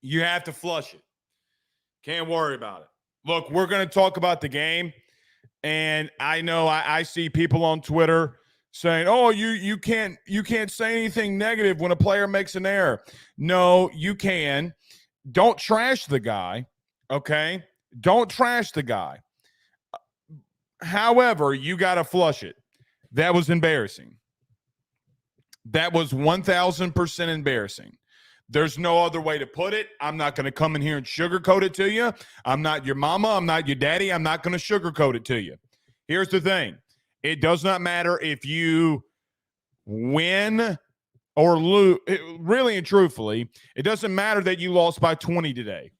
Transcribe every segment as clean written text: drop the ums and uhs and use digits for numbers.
You have to flush it. Can't worry about it. Look, we're going to talk about the game. And I know I see people on Twitter saying, "Oh, you can't say anything negative when a player makes an error." No, you can. Don't trash the guy, okay? Don't trash the guy. However, you got to flush it. That was embarrassing. That was 1,000% embarrassing. There's no other way to put it. I'm not going to come in here and sugarcoat it to you. I'm not your mama. I'm not your daddy. I'm not going to sugarcoat it to you. Here's the thing. It does not matter if you win or lose. Really and truthfully, it doesn't matter that you lost by 20 today.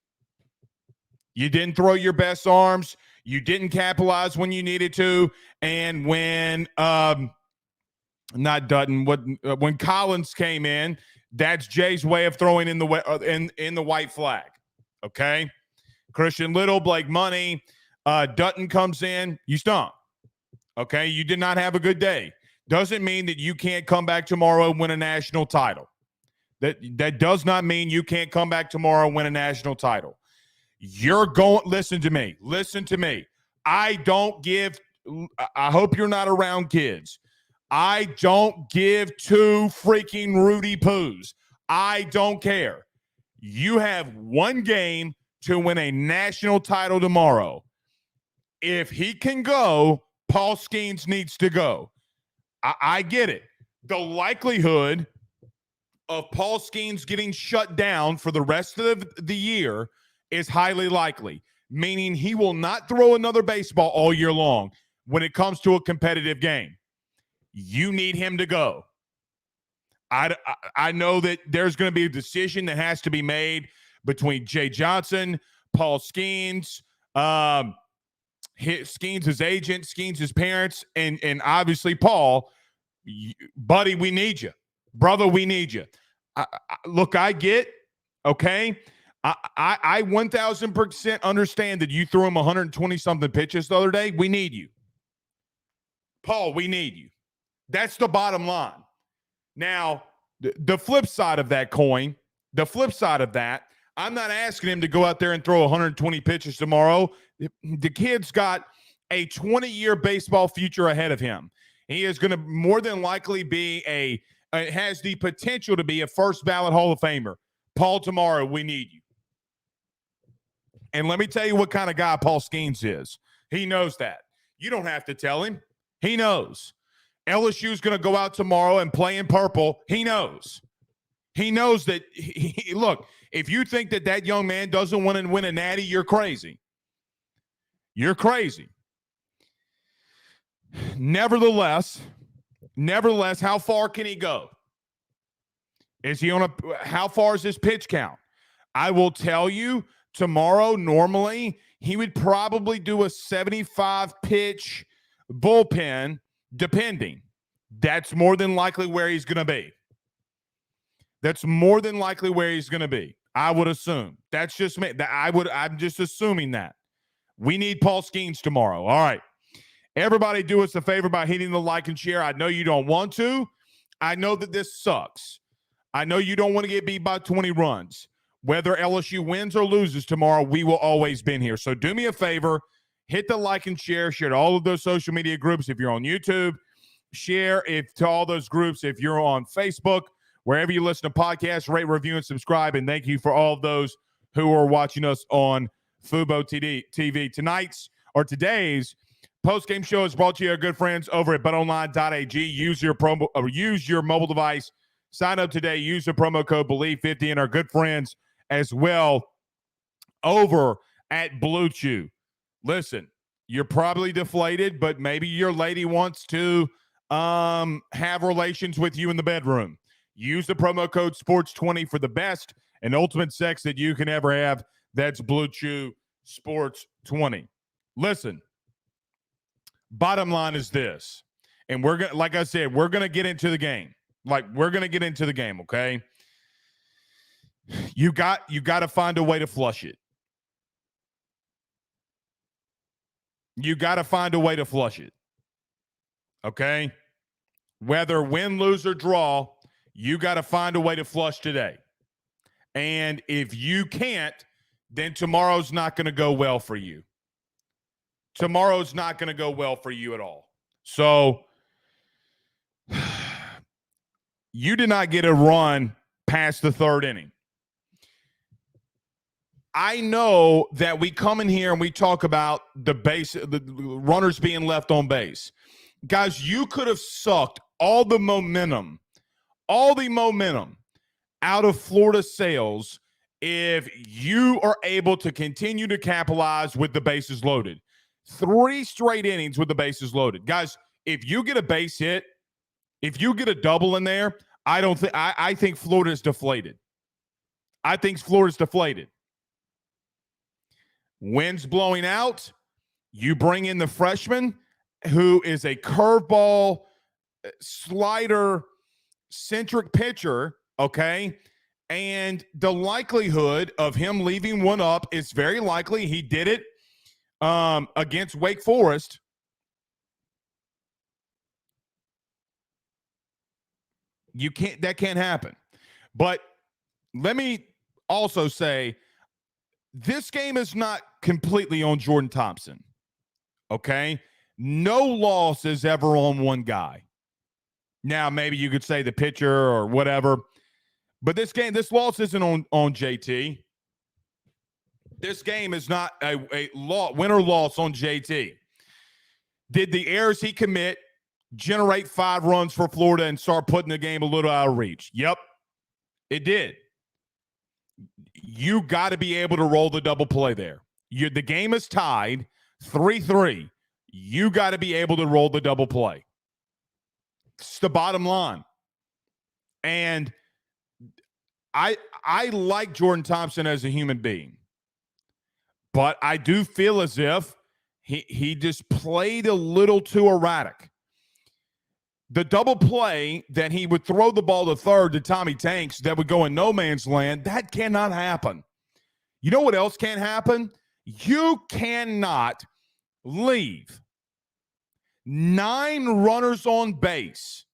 You didn't throw your best arms. You didn't capitalize when you needed to. And when not Dutton, when Collins came in, that's Jay's way of throwing in the white flag. Okay? Christian Little, Blake Money, Dutton comes in, you stunk. Okay? You did not have a good day. Doesn't mean that you can't come back tomorrow and win a national title. That does not mean you can't come back tomorrow and win a national title. Listen to me. I hope you're not around kids. I don't give two freaking Rudy Poos. I don't care. You have one game to win a national title tomorrow. If he can go, Paul Skeens needs to go. I get it. The likelihood of Paul Skeens getting shut down for the rest of the year is highly likely, meaning he will not throw another baseball all year long when it comes to a competitive game. You need him to go. I know that there's going to be a decision that has to be made between Jay Johnson, Paul Skeens, Skeens' agent, Skeens' parents, and obviously Paul. Buddy, we need you. Brother, we need you. Look, I get, okay? I 1,000% understand that you threw him 120-something pitches the other day. We need you. Paul, we need you. That's the bottom line. Now, the flip side of that coin, I'm not asking him to go out there and throw 120 pitches tomorrow. The kid's got a 20-year baseball future ahead of him. He is going to more than likely be has the potential to be a first ballot Hall of Famer. Paul, tomorrow, we need you. And let me tell you what kind of guy Paul Skeens is. He knows that. You don't have to tell him. He knows. LSU's going to go out tomorrow and play in purple. He knows. He knows that, look, if you think that young man doesn't want to win a natty, you're crazy. You're crazy. Nevertheless, how far can he go? How far is his pitch count? I will tell you, tomorrow, normally, he would probably do a 75-pitch bullpen, depending. That's more than likely where he's going to be. I would assume. That's just me. I'm just assuming that. We need Paul Skeens tomorrow. All right. Everybody do us a favor by hitting the like and share. I know you don't want to. I know that this sucks. I know you don't want to get beat by 20 runs. Whether LSU wins or loses tomorrow, we will always be here. So do me a favor. Hit the like and share to all of those social media groups. If you're on YouTube, share to all those groups. If you're on Facebook, wherever you listen to podcasts, rate, review, and subscribe. And thank you for all of those who are watching us on Fubo TV. Today's post-game show is brought to you by our good friends over at betonline.ag. Use your mobile device. Sign up today. Use the promo code BELIEVE50 and our good friends as well over at Blue Chew. Listen, you're probably deflated, but maybe your lady wants to have relations with you in the bedroom. Use the promo code SPORTS20 for the best and ultimate sex that you can ever have. That's Blue Chew SPORTS20. Listen, bottom line is this, and we're going to, like I said, we're going to get into the game. Okay? You got to find a way to flush it. Okay? Whether win, lose, or draw, you got to find a way to flush today. And if you can't, then tomorrow's not going to go well for you. Tomorrow's not going to go well for you at all. So you did not get a run past the third inning. I know that we come in here and we talk about the runners being left on base. Guys, you could have sucked all the momentum out of Florida sales if you are able to continue to capitalize with the bases loaded. 3 straight innings with the bases loaded. Guys, if you get a base hit, if you get a double in there, I think Florida's deflated. I think Florida's deflated. Wind's blowing out. You bring in the freshman who is a curveball slider centric pitcher, okay? And the likelihood of him leaving one up is very likely. He did it against Wake Forest. That can't happen. But let me also say, this game is not completely on Jordan Thompson, okay? No loss is ever on one guy. Now, maybe you could say the pitcher or whatever, but this loss isn't on JT. This game is not a win or loss on JT. Did the errors he commit generate 5 runs for Florida and start putting the game a little out of reach? Yep, it did. You got to be able to roll the double play there. The game is tied 3-3. You got to be able to roll the double play. It's the bottom line. And I like Jordan Thompson as a human being, but I do feel as if he just played a little too erratic. The double play that he would throw the ball to third to Tommy Tanks that would go in no man's land, that cannot happen. You know what else can't happen? You cannot leave 9 runners on base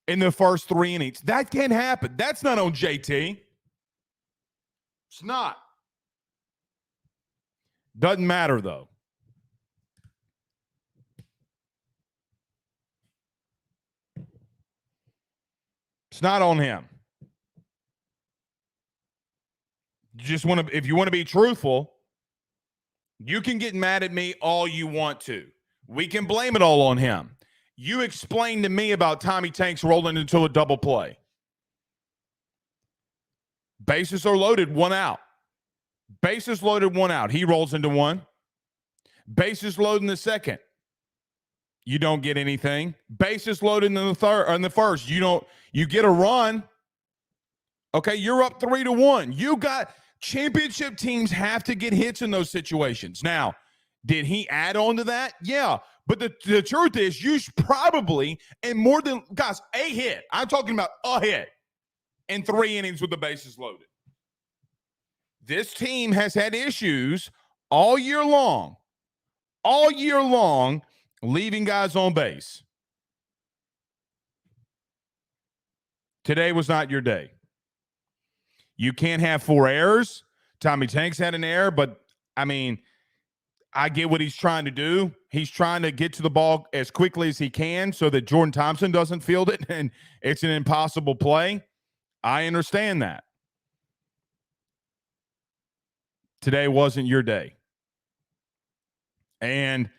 in the first 3 innings. That can't happen. That's not on JT. It's not. Doesn't matter, though. It's not on him. If you want to be truthful, you can get mad at me all you want to. We can blame it all on him. You explained to me about Tommy Tanks rolling into a double play. Bases are loaded, 1 out. Bases loaded, 1 out. He rolls into 1. Bases loaded in the second. You don't get anything. Bases loaded in the third or in the first. You get a run. Okay, you're up 3-1. You got championship teams have to get hits in those situations. Now, did he add on to that? Yeah. But the truth is, you probably, and more than, guys, a hit. I'm talking about a hit in 3 innings with the bases loaded. This team has had issues all year long, leaving guys on base. Today was not your day. You can't have 4 errors. Tommy Tanks had an error, but, I mean, I get what he's trying to do. He's trying to get to the ball as quickly as he can so that Jordan Thompson doesn't field it, and it's an impossible play. I understand that. Today wasn't your day. And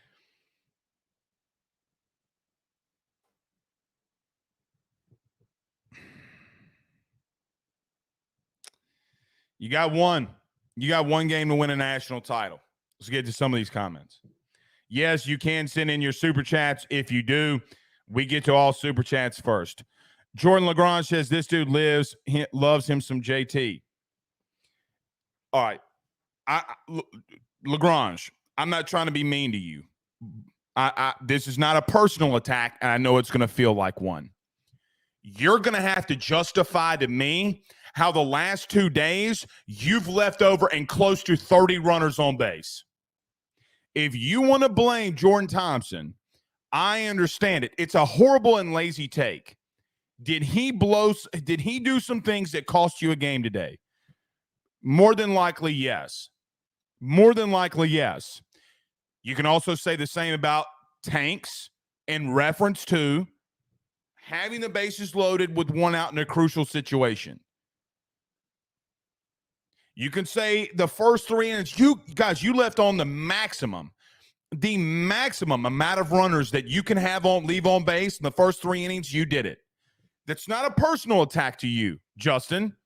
you got one game to win a national title. Let's get to some of these comments. Yes, you can send in your super chats. If you do, we get to all super chats first. Jordan Lagrange says this dude loves him some JT. All right. Lagrange, I'm not trying to be mean to you. This is not a personal attack, and I know it's going to feel like one. You're going to have to justify to me how the last 2 days you've left over and close to 30 runners on base. If you want to blame Jordan Thompson, I understand it. It's a horrible and lazy take. Did he do some things that cost you a game today? More than likely, yes. More than likely, yes. You can also say the same about Tanks in reference to having the bases loaded with one out in a crucial situation. You can say the first 3 innings, you left on the maximum amount of runners that you can leave on base in the first 3 innings. You did it. That's not a personal attack to you, Justin.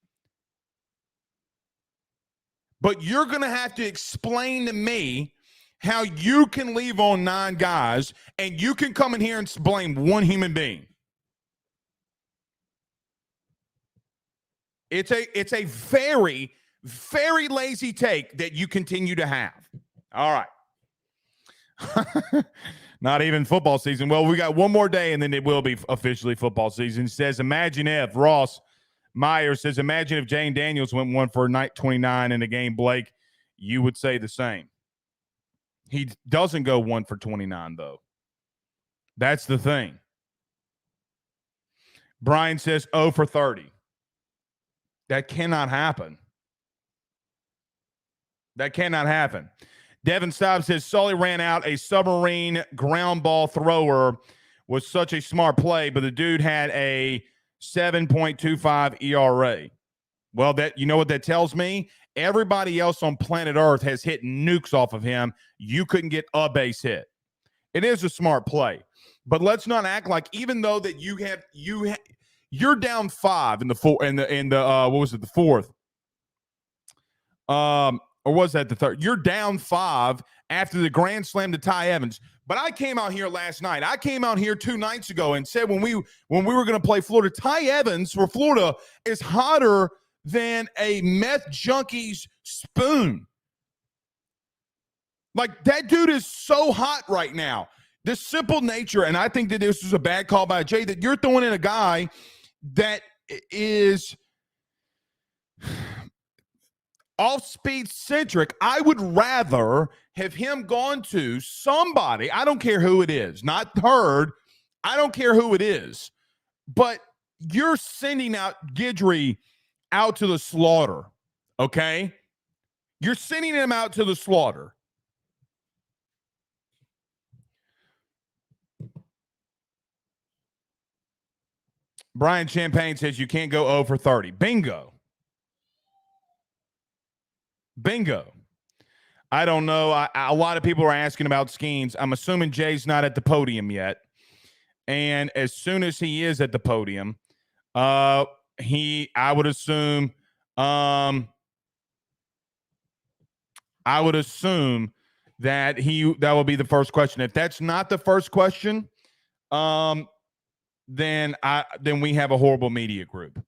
But you're going to have to explain to me how you can leave on 9 guys and you can come in here and blame one human being. It's a very, very lazy take that you continue to have. All right. Not even football season. Well, we got one more day and then it will be officially football season. It says, imagine if Ross Meyer says, imagine if Jane Daniels went 1 for 29 in a game, Blake, you would say the same. He doesn't go 1 for 29, though. That's the thing. Brian says 0 for 30. That cannot happen. That cannot happen. Devin Staub says Sully ran out a submarine ground ball thrower was such a smart play, but the dude had a 7.25 ERA. Well, that you know what that tells me? Everybody else on planet Earth has hit nukes off of him. You couldn't get a base hit. It is a smart play. But let's not act like even though that you're down 5 in the the fourth. Or was that the third? You're down 5 after the grand slam to Ty Evans. But I came out here last night. I came out here 2 nights ago and said when we were going to play Florida, Ty Evans for Florida is hotter than a meth junkie's spoon. Like, that dude is so hot right now. The simple nature, and I think that this is a bad call by Jay, that you're throwing in a guy that is off-speed centric. I would rather have him gone to somebody, I don't care who it is, not Hurd, I don't care who it is, but you're sending out Guidry out to the slaughter, okay? You're sending him out to the slaughter. Brian Champagne says you can't go 0 for 30. Bingo. Bingo. I don't know. A lot of people are asking about Skeens. I'm assuming Jay's not at the podium yet. And as soon as he is at the podium, I would assume that that will be the first question. If that's not the first question, then we have a horrible media group.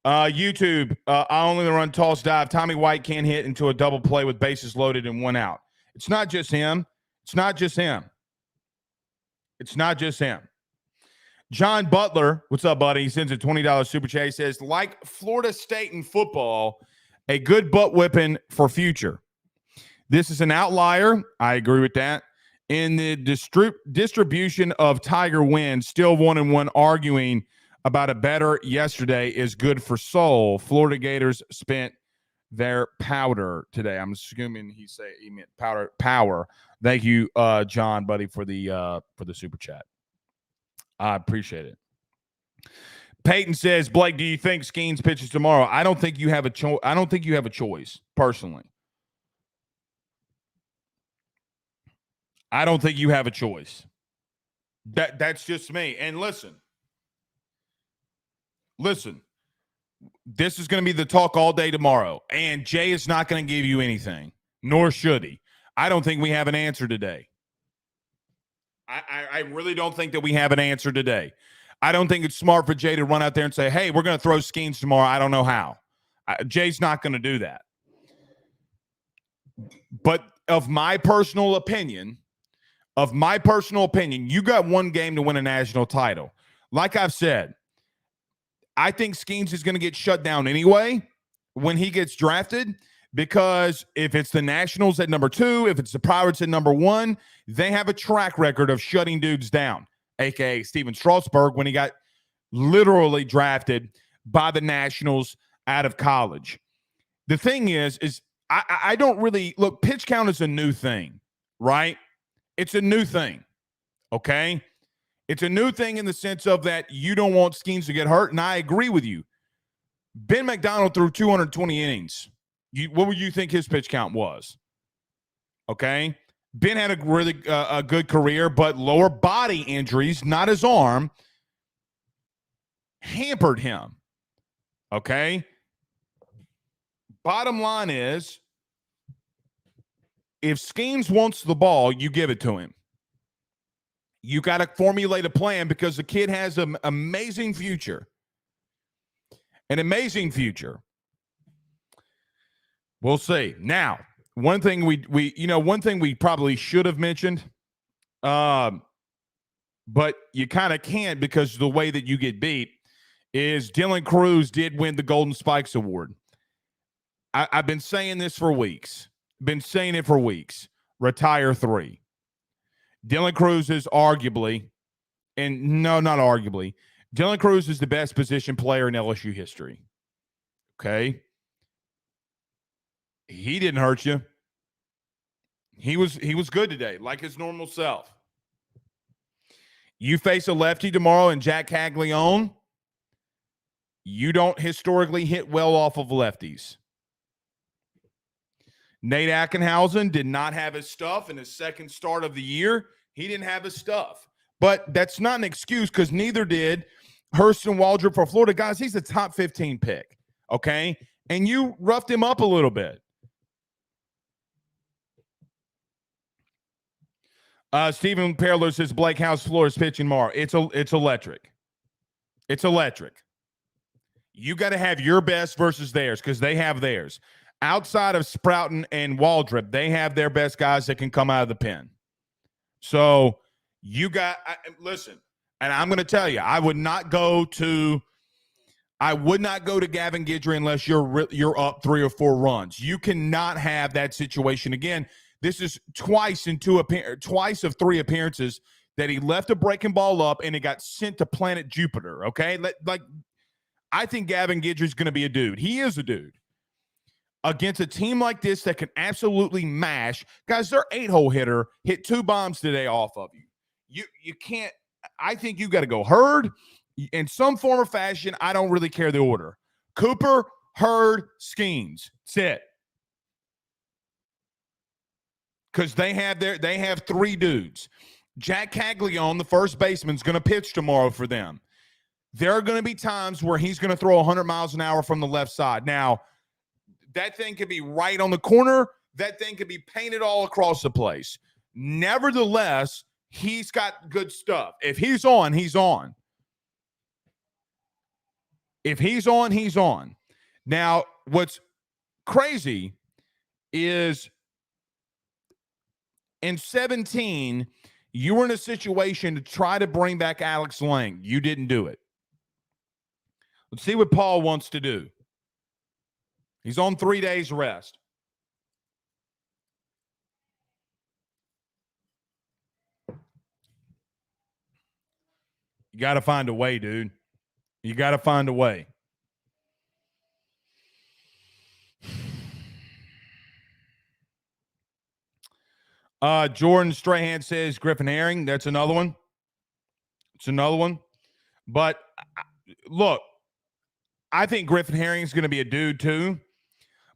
YouTube, I only run toss dive. Tommy White can't hit into a double play with bases loaded and 1 out. It's not just him. It's not just him. It's not just him. John Butler, what's up, buddy? He sends a $20 super chat. He says, like Florida State in football, a good butt whipping for future. This is an outlier. I agree with that. In the distribution of Tiger wins, still 1-1, arguing about a better yesterday is good for soul. Florida Gators spent their powder today. I'm assuming he meant power. Thank you, John, buddy, for the super chat. I appreciate it. Peyton says, Blake, do you think Skeens pitches tomorrow? I don't think you have a choice. I don't think you have a choice, personally. I don't think you have a choice. That's just me. And listen, this is going to be the talk all day tomorrow, and Jay is not going to give you anything, nor should he. I don't think we have an answer today. I really don't think that we have an answer today. I don't think it's smart for Jay to run out there and say, hey, we're going to throw Skeens tomorrow. I don't know how. Jay's not going to do that. But of my personal opinion, you got one game to win a national title. Like I've said, I think Skeens is going to get shut down anyway when he gets drafted, because if it's the Nationals at number 2, if it's the Pirates at number 1, they have a track record of shutting dudes down, a.k.a. Steven Strasburg when he got literally drafted by the Nationals out of college. The thing is I don't really look. Pitch count is a new thing, right? It's a new thing. Okay. It's a new thing in the sense of that you don't want Skeens to get hurt. And I agree with you. Ben McDonald threw 220 innings. What would you think his pitch count was? Okay. Ben had a really a good career, but lower body injuries, not his arm, hampered him. Okay. Bottom line is, if Skeens wants the ball, you give it to him. You got to formulate a plan because the kid has an amazing future. An amazing future. We'll see. Now, one thing one thing we probably should have mentioned, but you kind of can't because the way that you get beat is Dylan Cruz did win the Golden Spikes Award. I've been saying this for weeks. Been saying it for weeks. Retire 3. Dylan Cruz is arguably, and no, not arguably, Dylan Cruz is the best position player in LSU history. Okay? He didn't hurt you. He was good today, like his normal self. You face a lefty tomorrow in Jack Caglione, you don't historically hit well off of lefties. Nate Ackenhausen did not have his stuff in his second start of the year. He didn't have his stuff. But that's not an excuse because neither did Hurston Waldrop for Florida. Guys, he's a top 15 pick, okay? And you roughed him up a little bit. Stephen Perler says Blake House Florida's pitching tomorrow. It's electric. It's electric. You got to have your best versus theirs because they have theirs. Outside of Sprouton and Waldrop, they have their best guys that can come out of the pen. So you got listen, and I'm going to tell you, I would not go to Gavin Guidry unless you're up 3 or 4 runs. You cannot have that situation again. This is twice of 3 appearances that he left a breaking ball up and it got sent to planet Jupiter. Okay, I think Gavin Guidry is going to be a dude. He is a dude. Against a team like this that can absolutely mash. Guys, their 8-hole hitter hit 2 bombs today off of you. You can't – I think you got to go Hurd in some form or fashion. I don't really care the order. Cooper, Hurd, Skeens. That's it. Because they have 3 dudes. Jack Caglione, the first baseman, is going to pitch tomorrow for them. There are going to be times where he's going to throw 100 miles an hour from the left side. Now – that thing could be right on the corner. That thing could be painted all across the place. Nevertheless, he's got good stuff. If he's on, he's on. If he's on, he's on. Now, what's crazy is in 17, you were in a situation to try to bring back Alex Lang. You didn't do it. Let's see what Paul wants to do. He's on 3 days rest. You got to find a way, dude. You got to find a way. Jordan Strahan says Griffin Herring. That's another one. It's another one. But look, I think Griffin Herring is going to be a dude too.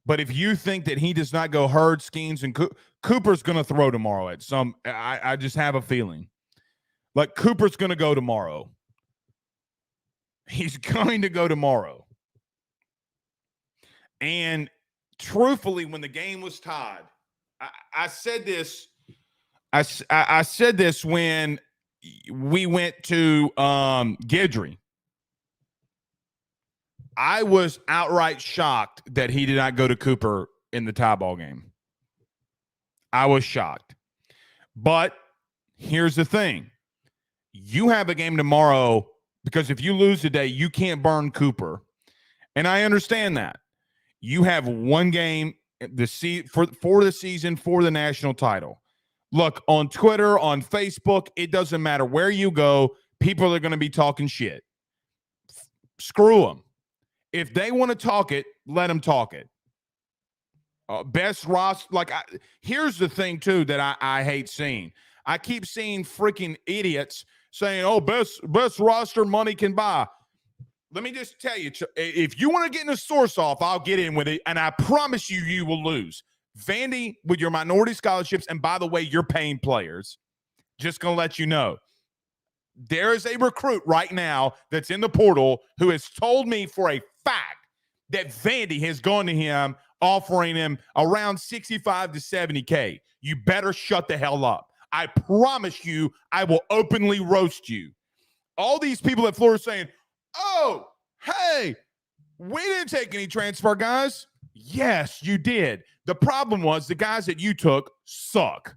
But if you think that he does not go Hurd, Skeens, and Cooper's going to throw tomorrow at some, I just have a feeling. Like Cooper's going to go tomorrow. He's going to go tomorrow. And truthfully, when the game was tied, I said this. I said this when we went to Guidry. I was outright shocked that he did not go to Cooper in the tie ball game. I was shocked. But here's the thing. You have a game tomorrow because if you lose today, you can't burn Cooper. And I understand that. You have one game for the season for the national title. Look, on Twitter, on Facebook, it doesn't matter where you go, people are going to be talking shit. Screw them. If they want to talk it, let them talk it. Best roster. Here's the thing, too, that I hate seeing. I keep seeing freaking idiots saying, oh, best roster money can buy. Let me just tell you, if you want to get in a source off, I'll get in with it, and I promise you, you will lose. Vandy, with your minority scholarships, and by the way, you're paying players, just going to let you know, there is a recruit right now that's in the portal who has told me for a fact that Vandy has gone to him offering him around 65 to 70K. You better shut the hell up. I promise you, I will openly roast you. All these people at Florida saying, oh, hey, we didn't take any transfer guys. Yes, you did. The problem was the guys that you took suck.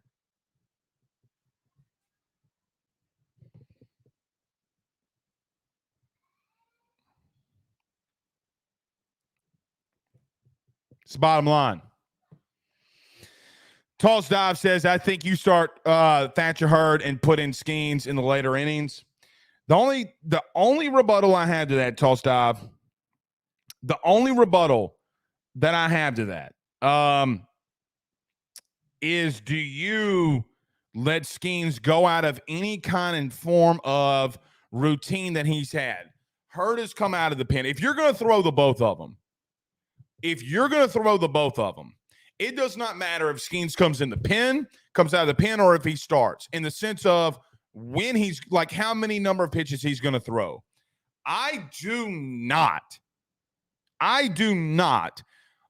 It's the bottom line. Toss Dive says, I think you start Thatcher Hurd and put in Skeens in the later innings. The only rebuttal I have to that, Toss Dive, the only rebuttal that I have to that is, do you let Skeens go out of any kind of form of routine that he's had? Hurd has come out of the pen. If you're going to throw the both of them, it does not matter if Skeens comes out of the pen, or if he starts, in the sense of when he's like how many number of pitches he's going to throw. I do not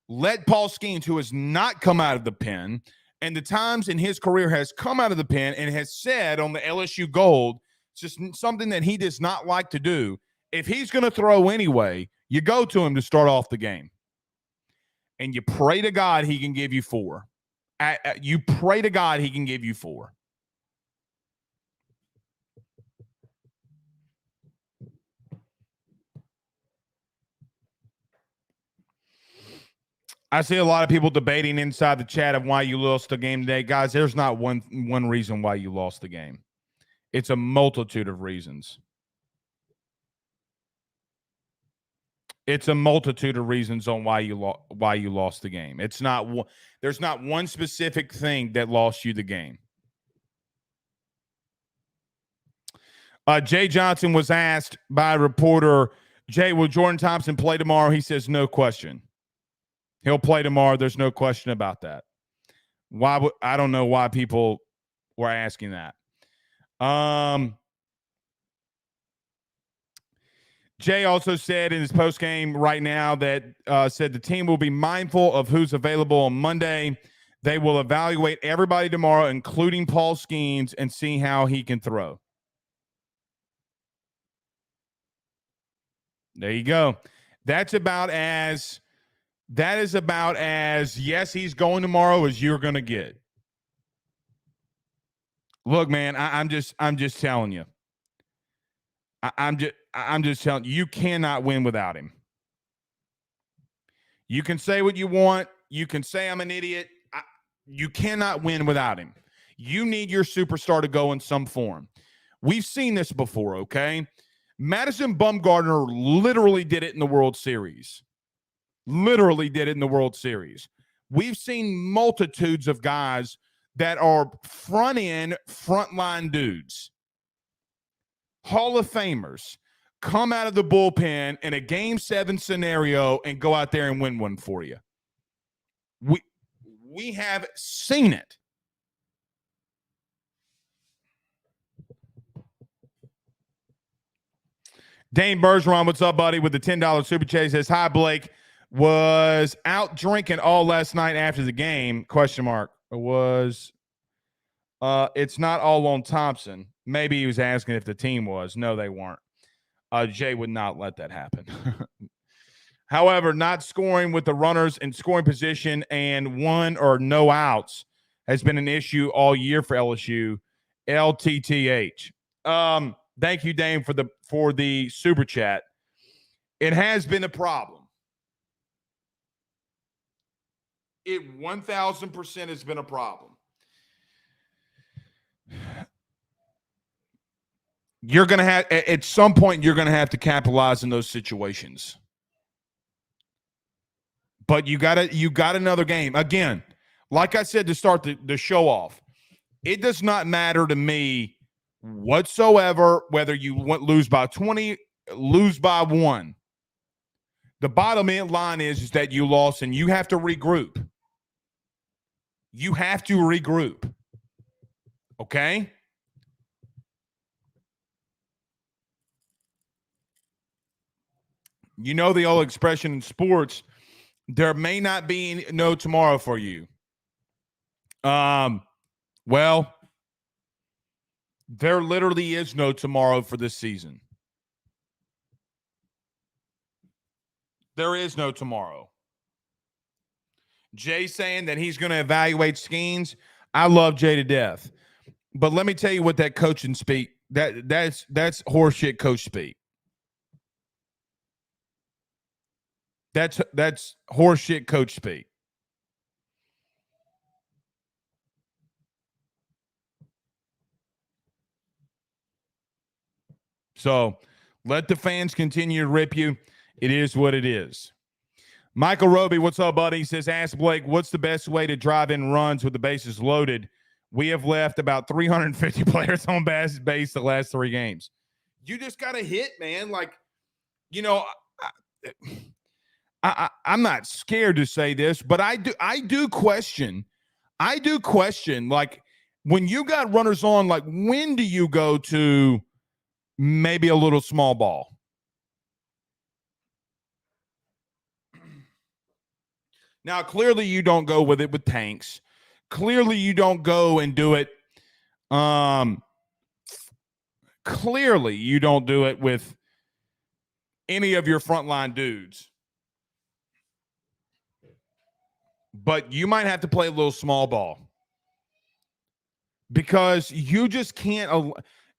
let Paul Skeens, who has not come out of the pen, and the times in his career has come out of the pen and has said on the LSU Gold, it's just something that he does not like to do. If he's going to throw anyway, you go to him to start off the game. And you pray to God he can give you 4. You pray to God he can give you 4. I see a lot of people debating inside the chat of why you lost the game today. Guys, there's not one reason why you lost the game. It's a multitude of reasons. It's a multitude of reasons on why you lost the game. It's not there's not one specific thing that lost you the game. Jay Johnson was asked by a reporter, Jay, will Jordan Thompson play tomorrow? He says, no question. He'll play tomorrow. There's no question about that. I don't know why people were asking that. Jay also said in his postgame right now that said the team will be mindful of who's available on Monday. They will evaluate everybody tomorrow, including Paul Skeens, and see how he can throw. There you go. That is about as yes, he's going tomorrow as you're going to get. Look, man, I'm just telling you. I'm just telling you, you cannot win without him. You can say what you want. You can say I'm an idiot. You cannot win without him. You need your superstar to go in some form. We've seen this before, okay? Madison Bumgarner literally did it in the World Series. We've seen multitudes of guys that are frontline dudes, Hall of Famers, come out of the bullpen in a Game 7 scenario and go out there and win one for you. We have seen it. Dane Bergeron, what's up, buddy, with the $10 super chat, says, hi, Blake. Was out drinking all last night after the game, ? Was it's not all on Thompson. Maybe he was asking if the team was. No, they weren't. Jay would not let that happen. However, not scoring with the runners in scoring position and one or no outs has been an issue all year for LSU. LTTH. Thank you, Dame, for the super chat. It has been a problem. It 1,000% has been a problem. you're going to have, at some point, you're going to have to capitalize in those situations. But you got another game. Again, like I said to start the show off, it does not matter to me whatsoever whether you lose by 20, lose by 1. The bottom end line is that you lost and you have to regroup. You have to regroup. Okay? You know the old expression in sports, there may not be no tomorrow for you. Well, there literally is no tomorrow for this season. There is no tomorrow. Jay saying that he's going to evaluate schemes. I love Jay to death. But let me tell you what that coaching speak, that's horseshit coach speak. That's horseshit coach speak. So let the fans continue to rip you. It is what it is. Michael Roby, what's up, buddy? He says, ask Blake, what's the best way to drive in runs with the bases loaded? We have left about 350 players on base the last 3 games. You just got to hit, man. Like, you know, I'm not scared to say this, but I do question, like, when you got runners on, like, when do you go to maybe a little small ball? Now, clearly you don't go with it with tanks. Clearly you don't go and do it. Clearly you don't do it with any of your frontline dudes. But you might have to play a little small ball. Because you just can't,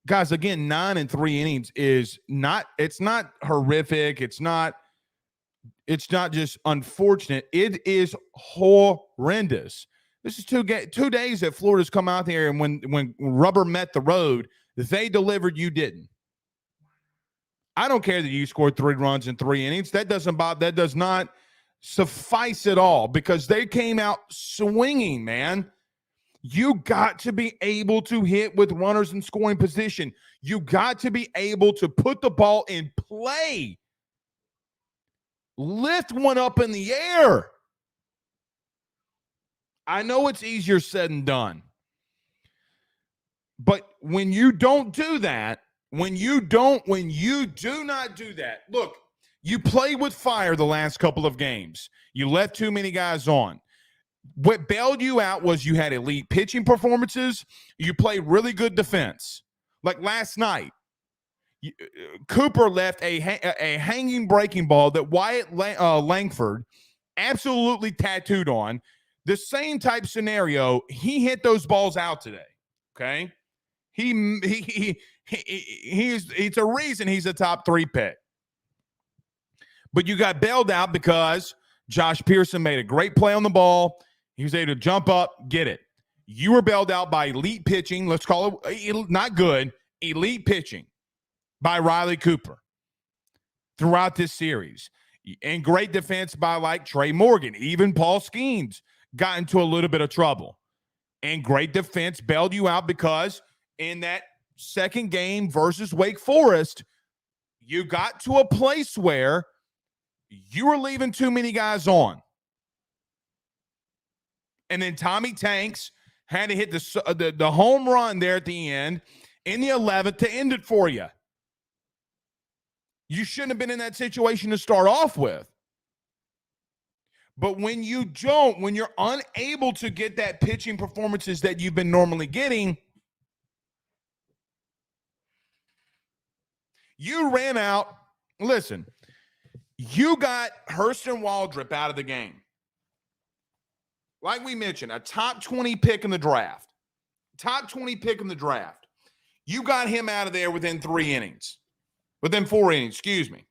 guys, again, 9 and 3 innings is not, it's not horrific. It's not just unfortunate. It is horrendous. This is 2 days that Florida's come out there, and when rubber met the road, they delivered, you didn't. I don't care that you scored 3 runs in 3 innings. That does not suffice at all, because they came out swinging, man. You got to be able to hit with runners in scoring position. You got to be able to put the ball in play. Lift one up in the air. I know it's easier said than done. But when you don't do that, when you do not do that, look, you played with fire the last couple of games. You left too many guys on. What bailed you out was you had elite pitching performances. You played really good defense. Like last night, Cooper left a hanging breaking ball that Wyatt Langford absolutely tattooed on. The same type scenario, he hit those balls out today. Okay, it's a reason he's a top 3 pick. But you got bailed out because Josh Pearson made a great play on the ball. He was able to jump up, get it. You were bailed out by elite pitching. Let's call it not good, elite pitching by Riley Cooper throughout this series. And great defense by like Trey Morgan. Even Paul Skeens got into a little bit of trouble. And great defense bailed you out because in that second game versus Wake Forest, you got to a place where you were leaving too many guys on. And then Tommy Tanks had to hit the home run there at the end in the 11th to end it for you. You shouldn't have been in that situation to start off with. But when you're unable to get that pitching performances that you've been normally getting, you ran out. Listen, you got Hurston Waldrop out of the game. Like we mentioned, a top 20 pick in the draft. Top 20 pick in the draft. You got him out of there within 3 innings. Within 4 innings, excuse me.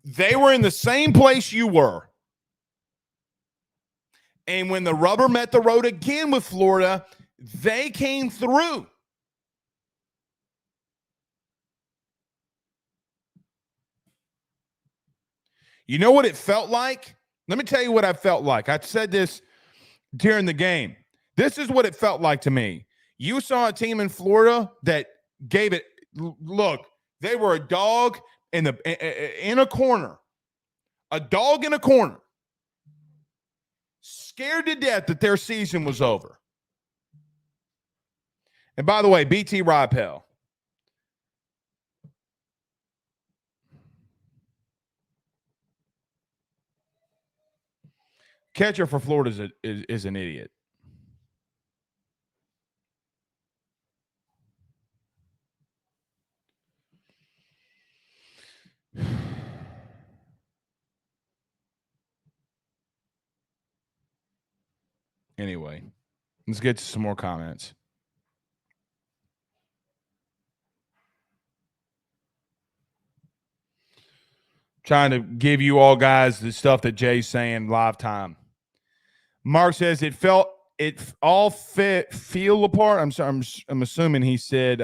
They were in the same place you were. And when the rubber met the road again with Florida, they came through. You know what it felt like? Let me tell you what I felt like. I said this during the game. This is what it felt like to me. You saw a team in Florida that gave it, look, they were a dog in a corner. A dog in a corner. Scared to death that their season was over. And by the way, BT Ripel. Catcher for Florida is an idiot. Anyway, let's get to some more comments. Trying to give you all guys the stuff that Jay's saying live time. Mark says it all feel apart. I'm sorry, I'm assuming he said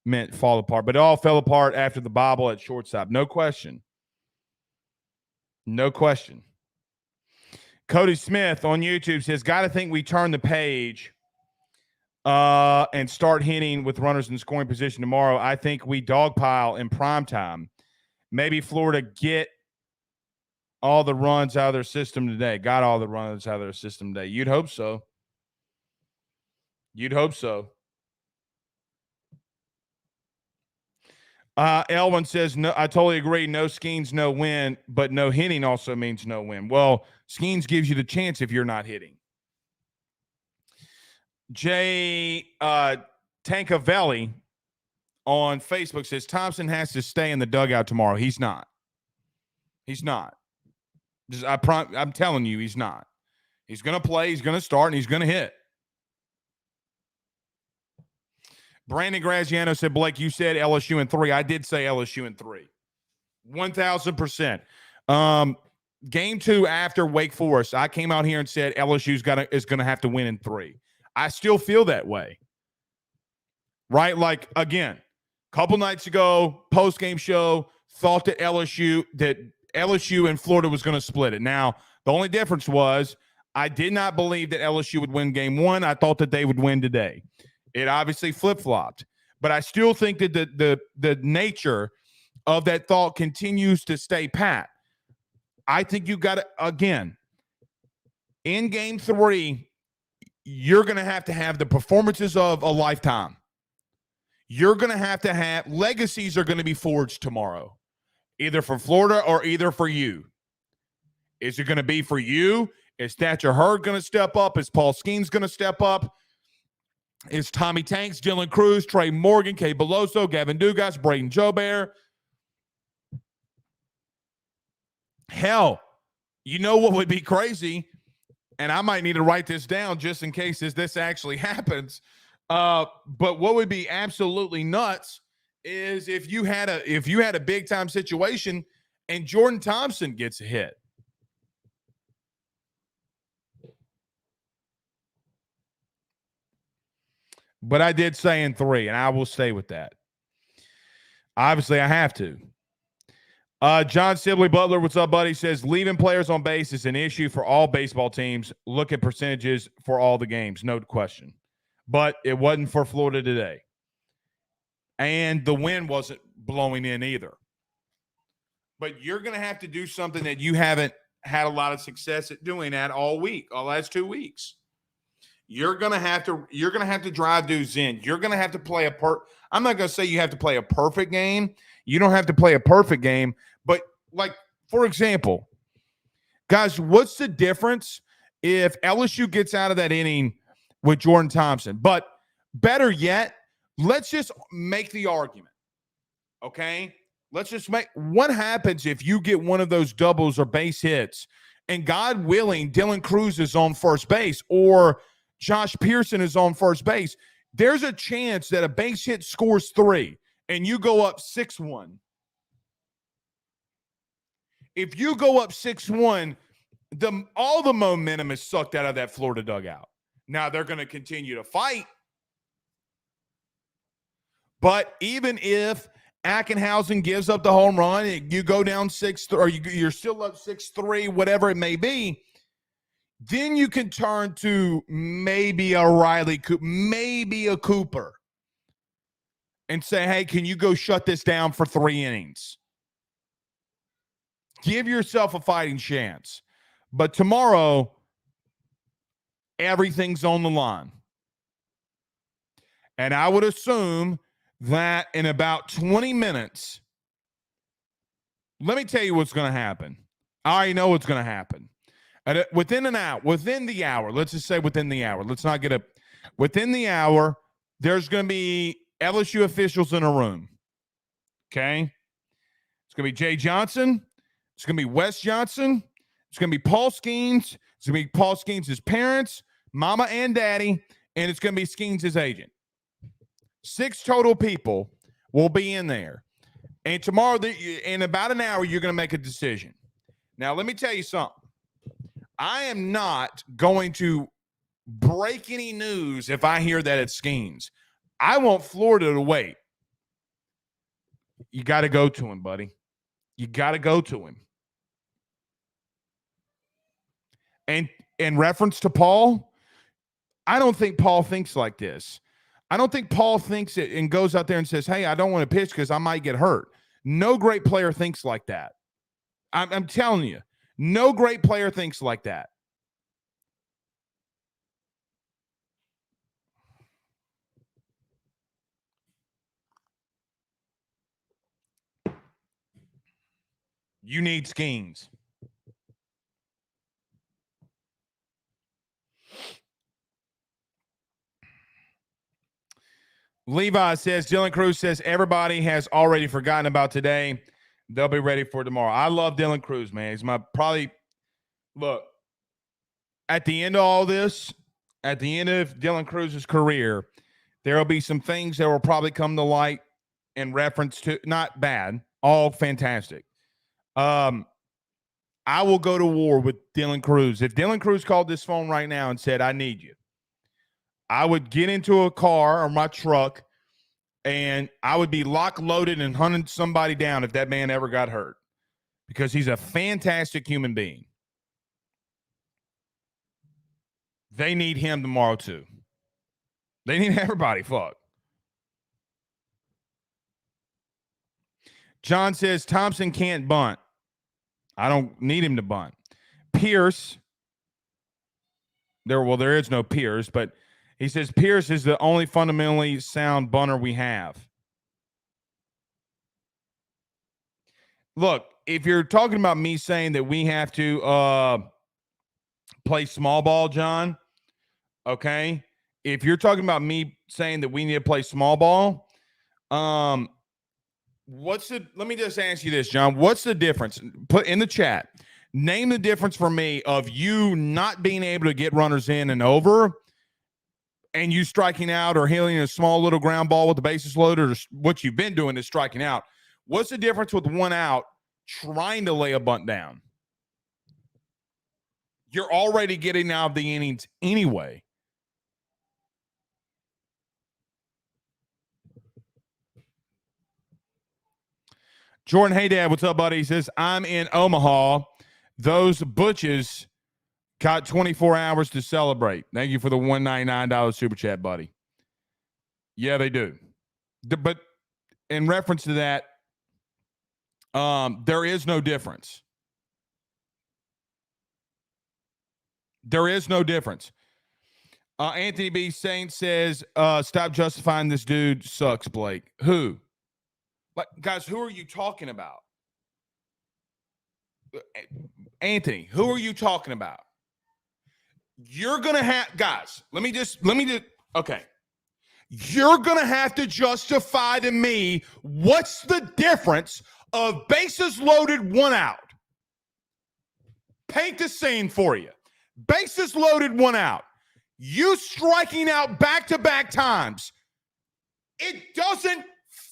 meant fall apart, but it all fell apart after the bobble at shortstop. No question. No question. Cody Smith on YouTube says, got to think we turn the page and start hitting with runners in scoring position tomorrow. I think we dogpile in prime time. Maybe Florida get all the runs out of their system today. Got all the runs out of their system today. You'd hope so. You'd hope so. Elwin says, no, I totally agree. No Skeens, no win, but no hitting also means no win. Well, Skeens gives you the chance if you're not hitting. Jay Tancavelli on Facebook says Thompson has to stay in the dugout tomorrow. He's not. He's not. I'm telling you, he's not. He's going to play, he's going to start, and he's going to hit. Brandon Graziano said, Blake, you said LSU in 3. I did say LSU in 3. 1,000%. Game 2 after Wake Forest, I came out here and said LSU is going to have to win in 3. I still feel that way. Right? Like, again, a couple nights ago, post-game show, thought that LSU and Florida was going to split it. Now, the only difference was I did not believe that LSU would win game 1. I thought that they would win today. It obviously flip-flopped. But I still think that the nature of that thought continues to stay pat. I think you got to, again, in game 3, you're going to have the performances of a lifetime. You're going to have legacies are going to be forged tomorrow, either for Florida or either for you. Is it going to be for you? Is Thatcher Hurd going to step up? Is Paul Skeens going to step up? Is Tommy Tanks, Dylan Cruz, Trey Morgan, Kay Beloso, Gavin Dugas, Braden Jobert? Hell, you know what would be crazy? And I might need to write this down just in case this actually happens. But what would be absolutely nuts is if you had a big time situation and Jordan Thompson gets a hit. But I did say in 3, and I will stay with that. Obviously, I have to. John Sibley Butler, what's up, buddy? Says leaving players on base is an issue for all baseball teams. Look at percentages for all the games, no question. But it wasn't for Florida today. And the wind wasn't blowing in either. But you're going to have to do something that you haven't had a lot of success at doing that all last 2 weeks. You're going to have to drive dudes in. You're going to have to play I'm not going to say you have to play a perfect game. You don't have to play a perfect game. But, like, for example, guys, what's the difference if LSU gets out of that inning with Jordan Thompson? But better yet, let's just make the argument, okay? What happens if you get one of those doubles or base hits and, God willing, Dylan Cruz is on first base or Josh Pearson is on first base? There's a chance that a base hit scores 3 and you go up 6-1. If you go up 6-1, all the momentum is sucked out of that Florida dugout. Now they're going to continue to fight. But even if Ackenhausen gives up the home run, you go down 6-3, or you're still up 6-3, whatever it may be, then you can turn to maybe a Riley, maybe a Cooper, and say, hey, can you go shut this down for 3 innings? Give yourself a fighting chance. But tomorrow, everything's on the line. And I would assume that in about 20 minutes, let me tell you what's going to happen. I already know what's going to happen. Within the hour, let's just say within the hour. Let's not get up. Within the hour, there's going to be LSU officials in a room. Okay? It's going to be Jay Johnson. It's going to be Wes Johnson. It's going to be Paul Skeens. It's going to be Paul Skeens' parents, mama and daddy, and it's going to be Skeens' agent. 6 total people will be in there. And tomorrow, in about an hour, you're going to make a decision. Now, let me tell you something. I am not going to break any news if I hear that it's Skeens. I want Florida to wait. You got to go to him, buddy. You got to go to him. And in reference to Paul, I don't think Paul thinks like this. I don't think Paul thinks it and goes out there and says, hey, I don't want to pitch because I might get hurt. No great player thinks like that. I'm telling you, no great player thinks like that. You need Skeens. Levi says, Dylan Cruz says, everybody has already forgotten about today. They'll be ready for tomorrow. I love Dylan Cruz, man. He's look, at the end of all this, at the end of Dylan Cruz's career, there will be some things that will probably come to light in reference to, not bad, all fantastic. I will go to war with Dylan Cruz. If Dylan Cruz called this phone right now and said, I need you, I would get into a car or my truck and I would be lock loaded and hunting somebody down if that man ever got hurt, because he's a fantastic human being. They need him tomorrow too. They need everybody. Fuck. John says Thompson can't bunt. I don't need him to bunt. Pierce. There is no Pierce, but he says Pierce is the only fundamentally sound bunter we have. Look, if you're talking about me saying that we have to play small ball, John, okay? If you're talking about me saying that we need to play small ball, let me just ask you this, John. What's the difference? Put in the chat. Name the difference for me of you not being able to get runners in and over and you striking out or hitting a small little ground ball with the bases loaded, or what you've been doing is striking out. What's the difference with 1 out trying to lay a bunt down? You're already getting out of the innings anyway. Jordan, hey, Dad, what's up, buddy? He says, I'm in Omaha. Those Butches got 24 hours to celebrate. Thank you for the $199 super chat, buddy. Yeah, they do. But in reference to that, there is no difference. There is no difference. Anthony B. Saint says, stop justifying this dude sucks, Blake. Who? Like, guys, who are you talking about? Anthony, who are you talking about? You're going to have, guys, let me just, okay. You're going to have to justify to me what's the difference of bases loaded 1 out. Paint the scene for you. Bases loaded 1 out. You striking out back-to-back times. It doesn't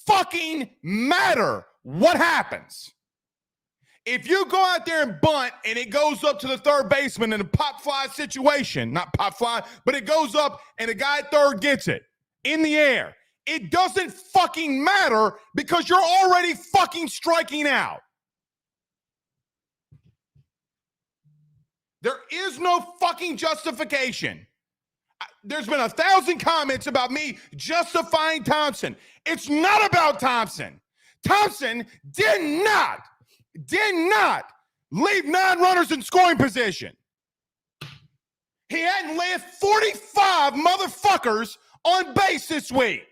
fucking matter what happens. If you go out there and bunt and it goes up to the third baseman in a pop fly situation, not pop fly, but it goes up and the guy at third gets it in the air, it doesn't fucking matter because you're already fucking striking out. There is no fucking justification. There's been 1,000 comments about me justifying Thompson. It's not about Thompson. Thompson did not leave 9 runners in scoring position. He hadn't left 45 motherfuckers on base this week.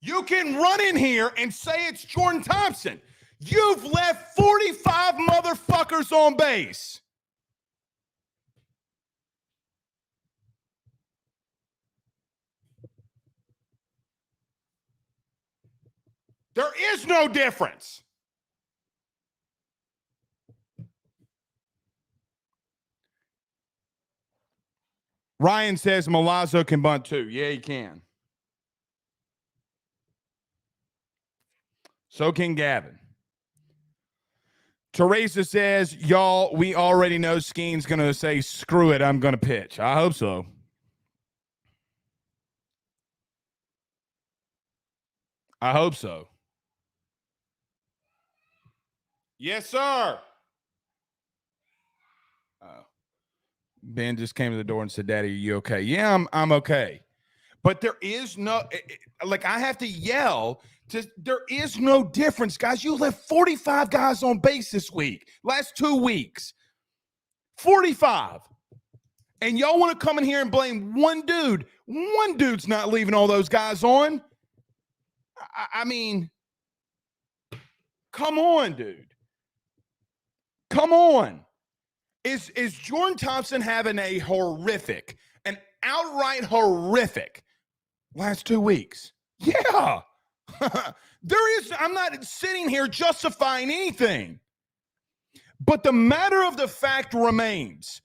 You can run in here and say it's Jordan Thompson. You've left 45 motherfuckers on base. There is no difference. Ryan says Milazzo can bunt too. Yeah, he can. So can Gavin. Teresa says, y'all, we already know Skeen's going to say, screw it, I'm going to pitch. I hope so. I hope so. Yes, sir. Ben just came to the door and said, Daddy, are you okay? Yeah, I'm okay. But there is no, like, I have to yell. There is no difference, guys. You left 45 guys on base this week, last 2 weeks. 45. And y'all want to come in here and blame one dude. One dude's not leaving all those guys on. I mean, come on, dude. Come on. Is Jordan Thompson having a horrific, an outright horrific last 2 weeks? Yeah. I'm not sitting here justifying anything. But the matter of the fact remains.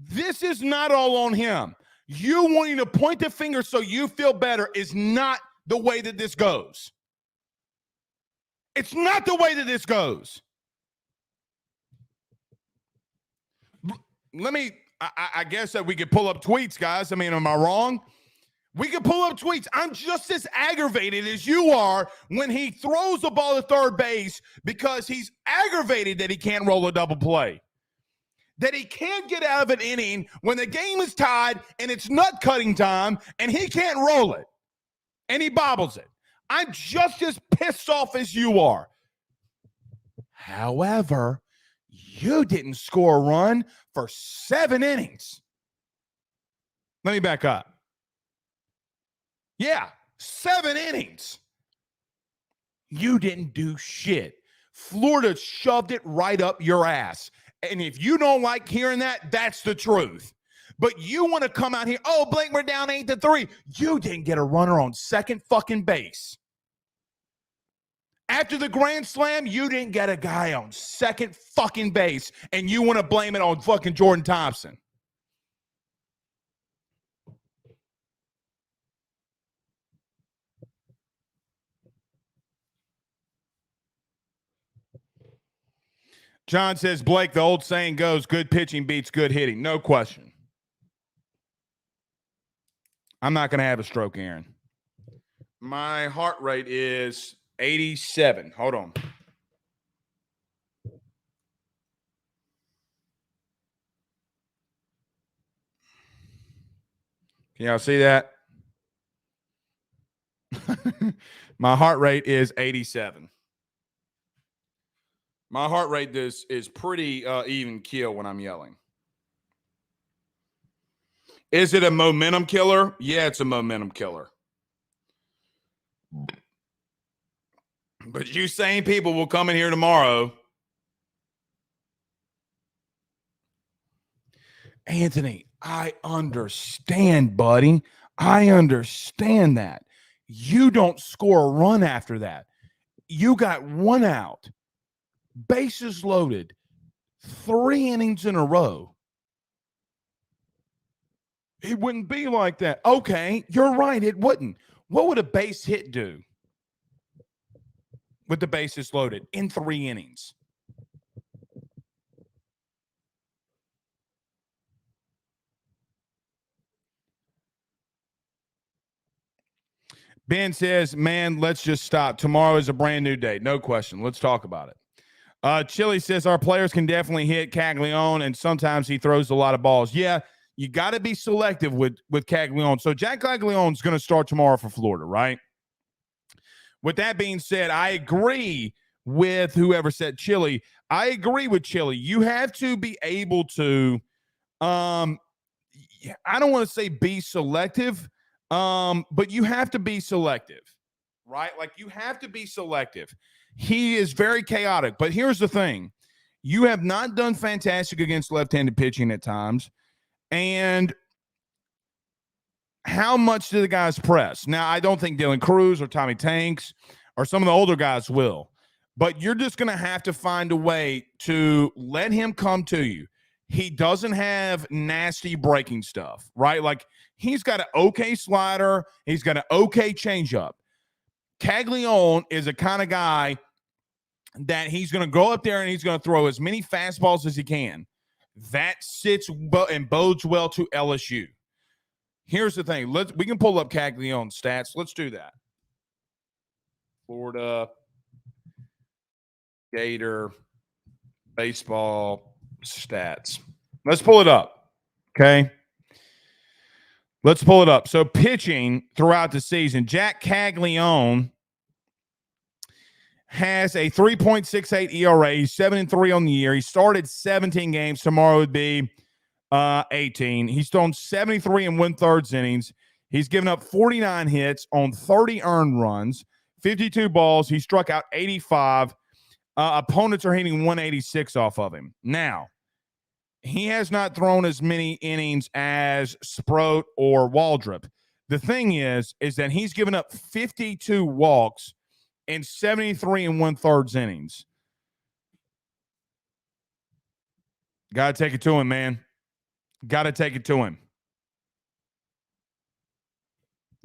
This is not all on him. You wanting to point the finger so you feel better is not the way that this goes. It's not the way that this goes. I guess that we could pull up tweets, guys. I mean, am I wrong? We could pull up tweets. I'm just as aggravated as you are when he throws the ball to third base because he's aggravated that he can't roll a double play. That he can't get out of an inning when the game is tied and it's nut cutting time and he can't roll it. And he bobbles it. I'm just as pissed off as you are. However, you didn't score a run for 7 innings. Let me back up. Yeah, 7 innings. You didn't do shit. Florida shoved it right up your ass. And if you don't like hearing that, that's the truth. But you want to come out here, oh, Blake, we're down 8-3. You didn't get a runner on second fucking base. After the grand slam, you didn't get a guy on second fucking base, and you want to blame it on fucking Jordan Thompson. John says, Blake, the old saying goes, good pitching beats good hitting. No question. I'm not going to have a stroke, Aaron. My heart rate is 87. Hold on. Can y'all see that? My heart rate is 87. My heart rate is pretty even keel when I'm yelling. Is it a momentum killer? Yeah, it's a momentum killer. But you sane people will come in here tomorrow. Anthony, I understand, buddy. I understand that. You don't score a run after that. You got 1 out. Bases loaded. 3 innings in a row. It wouldn't be like that. Okay, you're right. It wouldn't. What would a base hit do with the bases loaded in 3 innings? Ben says, man, let's just stop. Tomorrow is a brand new day. No question. Let's talk about it. Chili says our players can definitely hit Caglione, and sometimes he throws a lot of balls. Yeah, you got to be selective with Caglione. So Jack Caglione's going to start tomorrow for Florida, right? With that being said, I agree with whoever said Chili. I agree with Chili. You have to be able to, I don't want to say be selective, but you have to be selective, right? Like you have to be selective. He is very chaotic, but here's the thing. You have not done fantastic against left-handed pitching at times. And how much do the guys press? Now, I don't think Dylan Cruz or Tommy Tanks or some of the older guys will, but you're just going to have to find a way to let him come to you. He doesn't have nasty breaking stuff, right? Like he's got an okay slider. He's got an okay changeup. Caglione is a kind of guy that he's going to go up there and he's going to throw as many fastballs as he can. That sits and bodes well to LSU. Here's the thing. We can pull up Caglione stats. Let's do that. Florida Gator baseball stats. Let's pull it up. Okay. Let's pull it up. So pitching throughout the season, Jack Caglione has a 3.68 ERA. He's 7-3 on the year. He started 17 games. Tomorrow would be 18. He's thrown 73 and 1/3 innings. He's given up 49 hits on 30 earned runs, 52 balls. He struck out 85. Opponents are hitting 186 off of him. Now, he has not thrown as many innings as Sproat or Waldrop. The thing is that he's given up 52 walks in 73 and 1/3 innings. Got to take it to him, man. Got to take it to him.